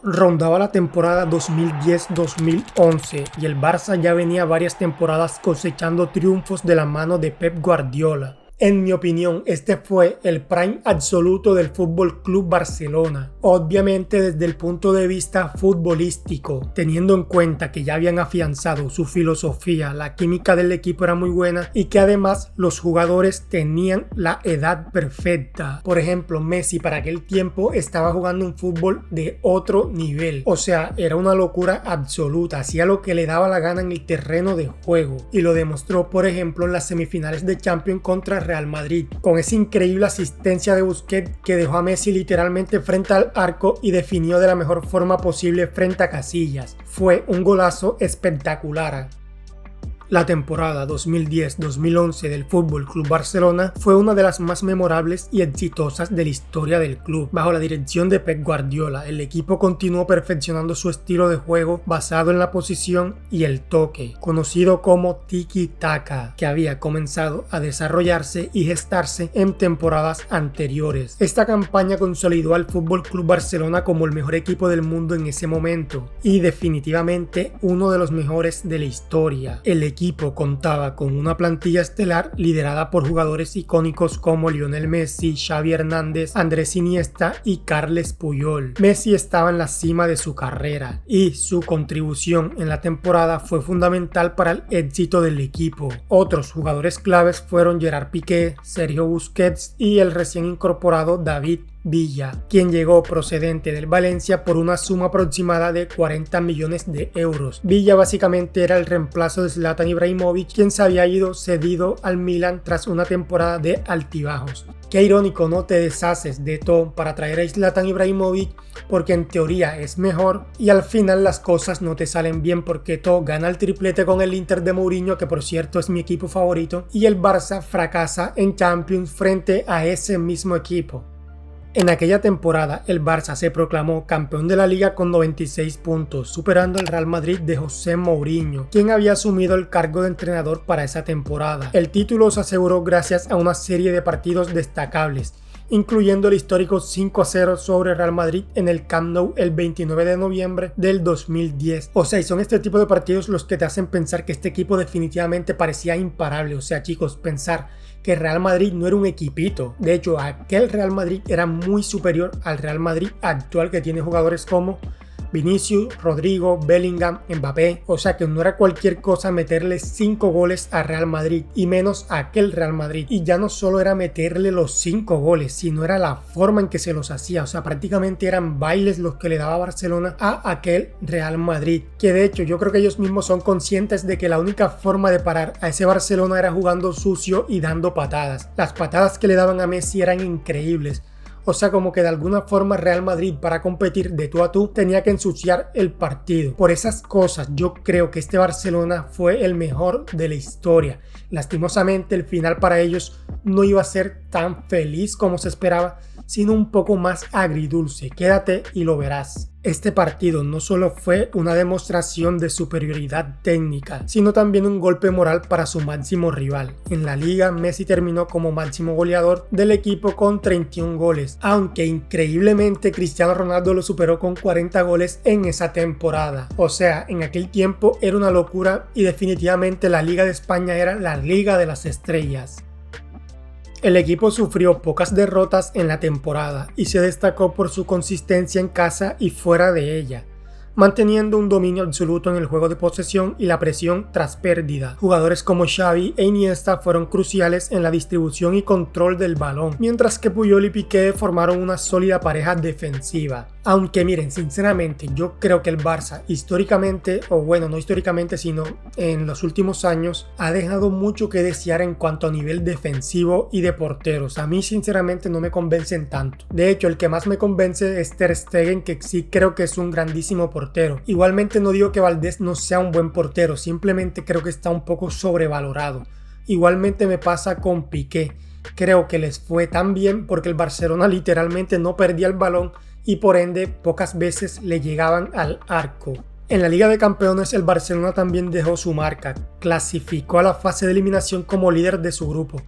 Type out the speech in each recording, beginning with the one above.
Rondaba la temporada 2010-2011 y el Barça ya venía varias temporadas cosechando triunfos de la mano de Pep Guardiola. En mi opinión, este fue el prime absoluto del Fútbol Club Barcelona, obviamente desde el punto de vista futbolístico, teniendo en cuenta que ya habían afianzado su filosofía, la química del equipo era muy buena y que además los jugadores tenían la edad perfecta. Por ejemplo, Messi para aquel tiempo estaba jugando un fútbol de otro nivel, o sea, era una locura absoluta, hacía lo que le daba la gana en el terreno de juego y lo demostró, por ejemplo, en las semifinales de Champions contra Real Madrid, con esa increíble asistencia de Busquets que dejó a Messi literalmente frente al arco y definió de la mejor forma posible frente a Casillas. Fue un golazo espectacular. La temporada 2010-2011 del Fútbol Club Barcelona fue una de las más memorables y exitosas de la historia del club. Bajo la dirección de Pep Guardiola, el equipo continuó perfeccionando su estilo de juego basado en la posición y el toque, conocido como tiki-taka, que había comenzado a desarrollarse y gestarse en temporadas anteriores. Esta campaña consolidó al Fútbol Club Barcelona como el mejor equipo del mundo en ese momento y definitivamente uno de los mejores de la historia. El equipo contaba con una plantilla estelar liderada por jugadores icónicos como Lionel Messi, Xavi Hernández, Andrés Iniesta y Carles Puyol. Messi estaba en la cima de su carrera y su contribución en la temporada fue fundamental para el éxito del equipo. Otros jugadores claves fueron Gerard Piqué, Sergio Busquets y el recién incorporado David Villa, quien llegó procedente del Valencia por una suma aproximada de 40 millones de euros. Villa básicamente era el reemplazo de Zlatan Ibrahimovic, quien se había ido cedido al Milan tras una temporada de altibajos. Qué irónico, ¿no? Te deshaces de todo para traer a Zlatan Ibrahimovic porque en teoría es mejor y al final las cosas no te salen bien porque todo gana el triplete con el Inter de Mourinho, que por cierto es mi equipo favorito, y el Barça fracasa en Champions frente a ese mismo equipo. En aquella temporada, el Barça se proclamó campeón de la liga con 96 puntos, superando al Real Madrid de José Mourinho, quien había asumido el cargo de entrenador para esa temporada. El título se aseguró gracias a una serie de partidos destacables, incluyendo el histórico 5-0 sobre Real Madrid en el Camp Nou el 29 de noviembre del 2010. O sea, y son este tipo de partidos los que te hacen pensar que este equipo definitivamente parecía imparable. O sea, chicos, pensar que Real Madrid no era un equipito. De hecho, aquel Real Madrid era muy superior al Real Madrid actual, que tiene jugadores como Vinicius, Rodrigo, Bellingham, Mbappé, o sea que no era cualquier cosa meterle 5 goles a Real Madrid y menos a aquel Real Madrid. Y ya no solo era meterle los 5 goles, sino era la forma en que se los hacía, o sea prácticamente eran bailes los que le daba Barcelona a aquel Real Madrid, que de hecho yo creo que ellos mismos son conscientes de que la única forma de parar a ese Barcelona era jugando sucio y dando patadas. Las patadas que le daban a Messi eran increíbles. O sea, como que de alguna forma Real Madrid, para competir de tú a tú, tenía que ensuciar el partido. Por esas cosas yo creo que este Barcelona fue el mejor de la historia. Lastimosamente el final para ellos no iba a ser tan feliz como se esperaba, sino un poco más agridulce. Quédate y lo verás. Este partido no solo fue una demostración de superioridad técnica, sino también un golpe moral para su máximo rival. En la liga, Messi terminó como máximo goleador del equipo con 31 goles, aunque increíblemente Cristiano Ronaldo lo superó con 40 goles en esa temporada. O sea, en aquel tiempo era una locura y definitivamente la Liga de España era la Liga de las Estrellas. El equipo sufrió pocas derrotas en la temporada y se destacó por su consistencia en casa y fuera de ella, manteniendo un dominio absoluto en el juego de posesión y la presión tras pérdida. Jugadores como Xavi e Iniesta fueron cruciales en la distribución y control del balón, mientras que Puyol y Piqué formaron una sólida pareja defensiva. Aunque miren, sinceramente, yo creo que el Barça históricamente, o bueno, no históricamente, sino en los últimos años, ha dejado mucho que desear en cuanto a nivel defensivo y de porteros. A mí sinceramente no me convencen tanto. De hecho, el que más me convence es Ter Stegen, que sí creo que es un grandísimo portero. Igualmente no digo que Valdés no sea un buen portero, simplemente creo que está un poco sobrevalorado. Igualmente me pasa con Piqué. Creo que les fue tan bien porque el Barcelona literalmente no perdía el balón y por ende pocas veces le llegaban al arco. En la Liga de Campeones el Barcelona también dejó su marca, clasificó a la fase de eliminación como líder de su grupo,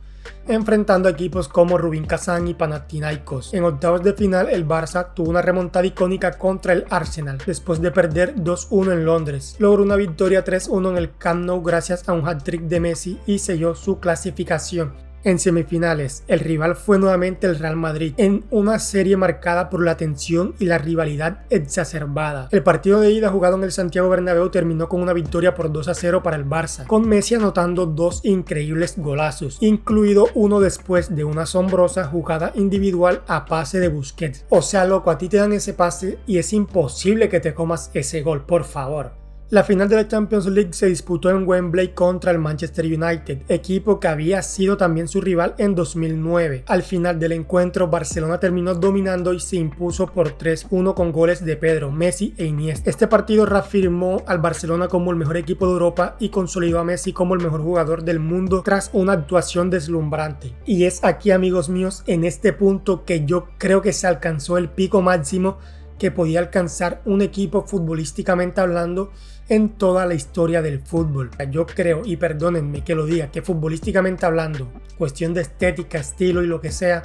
enfrentando a equipos como Rubin Kazán y Panathinaikos. En octavos de final, el Barça tuvo una remontada icónica contra el Arsenal, después de perder 2-1 en Londres. Logró una victoria 3-1 en el Camp Nou gracias a un hat-trick de Messi y selló su clasificación. En semifinales, el rival fue nuevamente el Real Madrid, en una serie marcada por la tensión y la rivalidad exacerbada. El partido de ida jugado en el Santiago Bernabéu terminó con una victoria por 2-0 para el Barça, con Messi anotando dos increíbles golazos, incluido uno después de una asombrosa jugada individual a pase de Busquets. O sea, loco, a ti te dan ese pase y es imposible que te comas ese gol, por favor. La final de la Champions League se disputó en Wembley contra el Manchester United, equipo que había sido también su rival en 2009. Al final del encuentro, Barcelona terminó dominando y se impuso por 3-1 con goles de Pedro, Messi e Iniesta. Este partido reafirmó al Barcelona como el mejor equipo de Europa y consolidó a Messi como el mejor jugador del mundo tras una actuación deslumbrante. Y es aquí, amigos míos, en este punto que yo creo que se alcanzó el pico máximo que podía alcanzar un equipo futbolísticamente hablando en toda la historia del fútbol. Yo creo, y perdónenme que lo diga, que futbolísticamente hablando, cuestión de estética, estilo y lo que sea,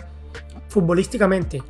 futbolísticamente,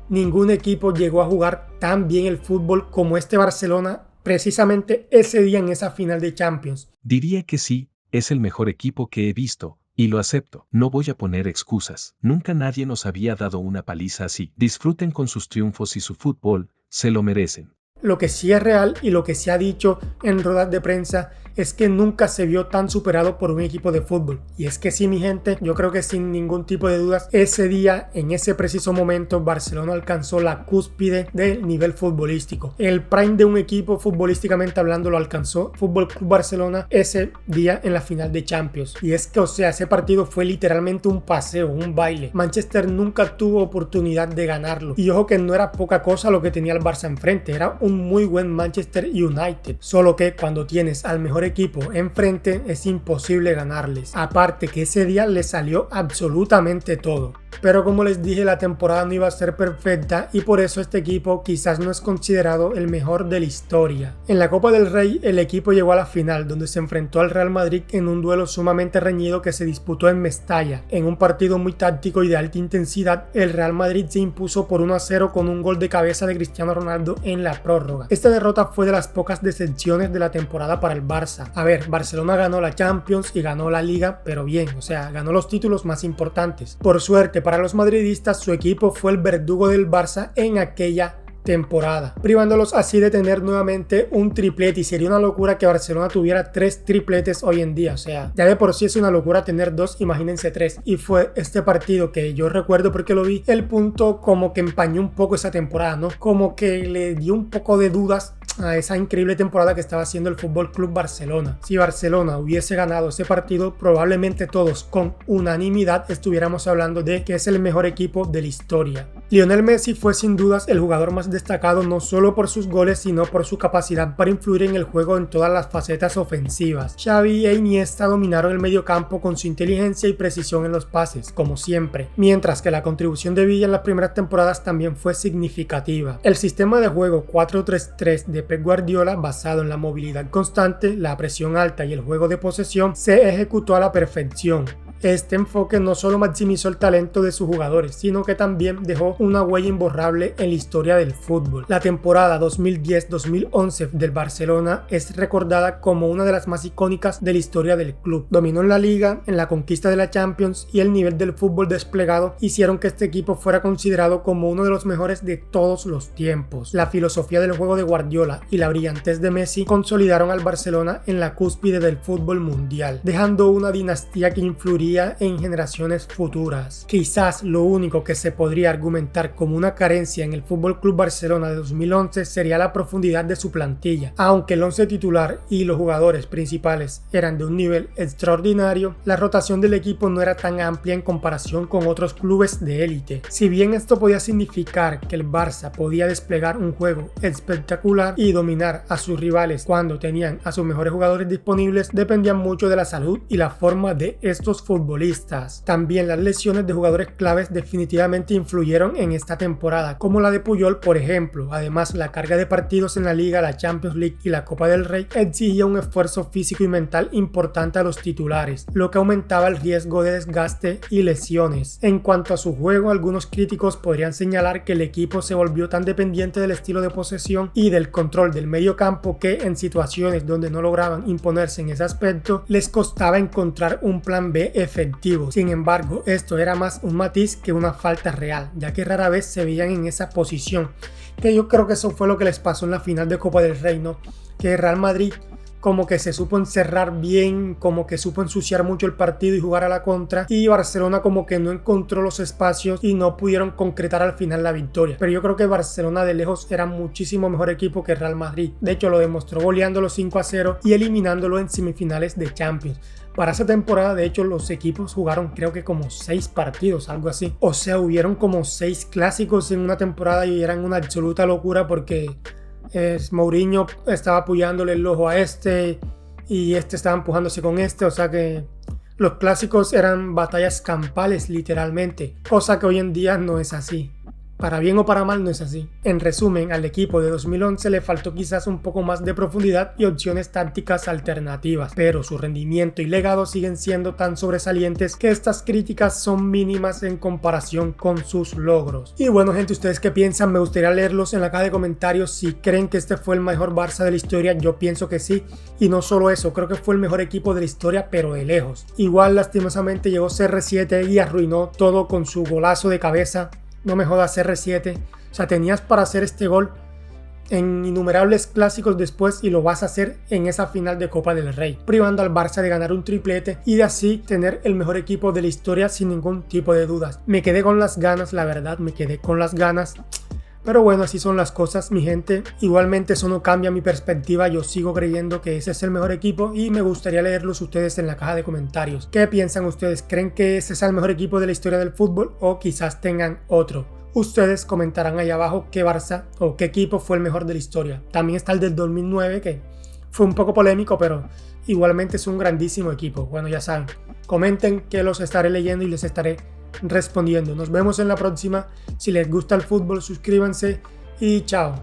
ningún equipo llegó a jugar tan bien el fútbol como este Barcelona precisamente ese día en esa final de Champions. Diría que sí, es el mejor equipo que he visto. Y lo acepto, no voy a poner excusas. Nunca nadie nos había dado una paliza así. Disfruten con sus triunfos y su fútbol, se lo merecen. Lo que sí es real y lo que se ha dicho en ruedas de prensa es que nunca se vio tan superado por un equipo de fútbol. Y es que sí, mi gente, yo creo que sin ningún tipo de dudas, ese día, en ese preciso momento, Barcelona alcanzó la cúspide del nivel futbolístico. El prime de un equipo futbolísticamente hablando lo alcanzó Fútbol Club Barcelona ese día en la final de Champions. Y es que, o sea, ese partido fue literalmente un paseo, un baile. Manchester nunca tuvo oportunidad de ganarlo. Y ojo que no era poca cosa lo que tenía el Barça enfrente, era un muy buen Manchester United. Solo que cuando tienes al mejor equipo enfrente es imposible ganarles. Aparte que ese día les salió absolutamente todo. Pero como les dije, la temporada no iba a ser perfecta y por eso este equipo quizás no es considerado el mejor de la historia. En la Copa del Rey el equipo llegó a la final, donde se enfrentó al Real Madrid en un duelo sumamente reñido que se disputó en Mestalla. En un partido muy táctico y de alta intensidad, el Real Madrid se impuso por 1-0 con un gol de cabeza de Cristiano Ronaldo en la prórroga. Esta derrota fue de las pocas decepciones de la temporada para el Barça. A ver, Barcelona ganó la Champions y ganó la Liga, pero bien, o sea, ganó los títulos más importantes. Por suerte para los madridistas, su equipo fue el verdugo del Barça en aquella temporada, privándolos así de tener nuevamente un triplete, y sería una locura que Barcelona tuviera 3 tripletes hoy en día. O sea, ya de por sí es una locura tener 2, imagínense 3. Y fue este partido que yo recuerdo porque lo vi, el punto como que empañó un poco esa temporada, ¿no? Como que le dio un poco de dudas a esa increíble temporada que estaba haciendo el Fútbol Club Barcelona. Si Barcelona hubiese ganado ese partido, probablemente todos con unanimidad estuviéramos hablando de que es el mejor equipo de la historia. Lionel Messi fue sin dudas el jugador más destacado, no solo por sus goles sino por su capacidad para influir en el juego en todas las facetas ofensivas. Xavi e Iniesta dominaron el mediocampo con su inteligencia y precisión en los pases, como siempre, mientras que la contribución de Villa en las primeras temporadas también fue significativa. El sistema de juego 4-3-3 de Pep Guardiola, basado en la movilidad constante, la presión alta y el juego de posesión, se ejecutó a la perfección. Este enfoque no solo maximizó el talento de sus jugadores, sino que también dejó una huella imborrable en la historia del fútbol. La temporada 2010-2011 del Barcelona es recordada como una de las más icónicas de la historia del club. Dominó en la Liga, en la conquista de la Champions, y el nivel del fútbol desplegado hicieron que este equipo fuera considerado como uno de los mejores de todos los tiempos. La filosofía del juego de Guardiola y la brillantez de Messi consolidaron al Barcelona en la cúspide del fútbol mundial, dejando una dinastía que influiría en generaciones futuras. Quizás lo único que se podría argumentar como una carencia en el Fútbol Club Barcelona de 2011 sería la profundidad de su plantilla. Aunque el once titular y los jugadores principales eran de un nivel extraordinario, la rotación del equipo no era tan amplia en comparación con otros clubes de élite. Si bien esto podía significar que el Barça podía desplegar un juego espectacular y dominar a sus rivales cuando tenían a sus mejores jugadores disponibles, dependía mucho de la salud y la forma de estos futbolistas futbolistas. También las lesiones de jugadores claves definitivamente influyeron en esta temporada, como la de Puyol por ejemplo. Además, la carga de partidos en la Liga, la Champions League y la Copa del Rey exigía un esfuerzo físico y mental importante a los titulares, lo que aumentaba el riesgo de desgaste y lesiones. En cuanto a su juego, algunos críticos podrían señalar que el equipo se volvió tan dependiente del estilo de posesión y del control del medio campo que en situaciones donde no lograban imponerse en ese aspecto, les costaba encontrar un plan B efectivo. Sin embargo, esto era más un matiz que una falta real, ya que rara vez se veían en esa posición, que yo creo que eso fue lo que les pasó en la final de Copa del Rey, ¿no? Que Real Madrid como que se supo encerrar bien, como que supo ensuciar mucho el partido y jugar a la contra, y Barcelona como que no encontró los espacios y no pudieron concretar al final la victoria. Pero yo creo que Barcelona de lejos era muchísimo mejor equipo que Real Madrid. De hecho, lo demostró goleándolo 5-0 y eliminándolo en semifinales de Champions. Para esa temporada, de hecho, los equipos jugaron creo que como 6 partidos, algo así. O sea, hubieron como 6 clásicos en una temporada y eran una absoluta locura porque Mourinho estaba apoyándole el ojo a este y este estaba empujándose con este. O sea que los clásicos eran batallas campales literalmente, cosa que hoy en día no es así. Para bien o para mal no es así. En resumen, al equipo de 2011 le faltó quizás un poco más de profundidad y opciones tácticas alternativas, pero su rendimiento y legado siguen siendo tan sobresalientes que estas críticas son mínimas en comparación con sus logros. Y bueno gente, ¿ustedes qué piensan? Me gustaría leerlos en la caja de comentarios. Si creen que este fue el mejor Barça de la historia, yo pienso que sí. Y no solo eso, creo que fue el mejor equipo de la historia, pero de lejos. Igual lastimosamente llegó CR7 y arruinó todo con su golazo de cabeza. No me jodas, CR7. O sea, tenías para hacer este gol en innumerables clásicos después y lo vas a hacer en esa final de Copa del Rey, privando al Barça de ganar un triplete y de así tener el mejor equipo de la historia sin ningún tipo de dudas. Me quedé con las ganas, la verdad, me quedé con las ganas. Pero bueno, así son las cosas, mi gente. Igualmente eso no cambia mi perspectiva, yo sigo creyendo que ese es el mejor equipo y me gustaría leerlos ustedes en la caja de comentarios. ¿Qué piensan ustedes? ¿Creen que ese es el mejor equipo de la historia del fútbol o quizás tengan otro? Ustedes comentarán ahí abajo qué Barça o qué equipo fue el mejor de la historia. También está el del 2009 que fue un poco polémico, pero igualmente es un grandísimo equipo. Bueno, ya saben, comenten que los estaré leyendo y les estaré respondiendo. Nos vemos en la próxima. Si les gusta el fútbol, suscríbanse y chao.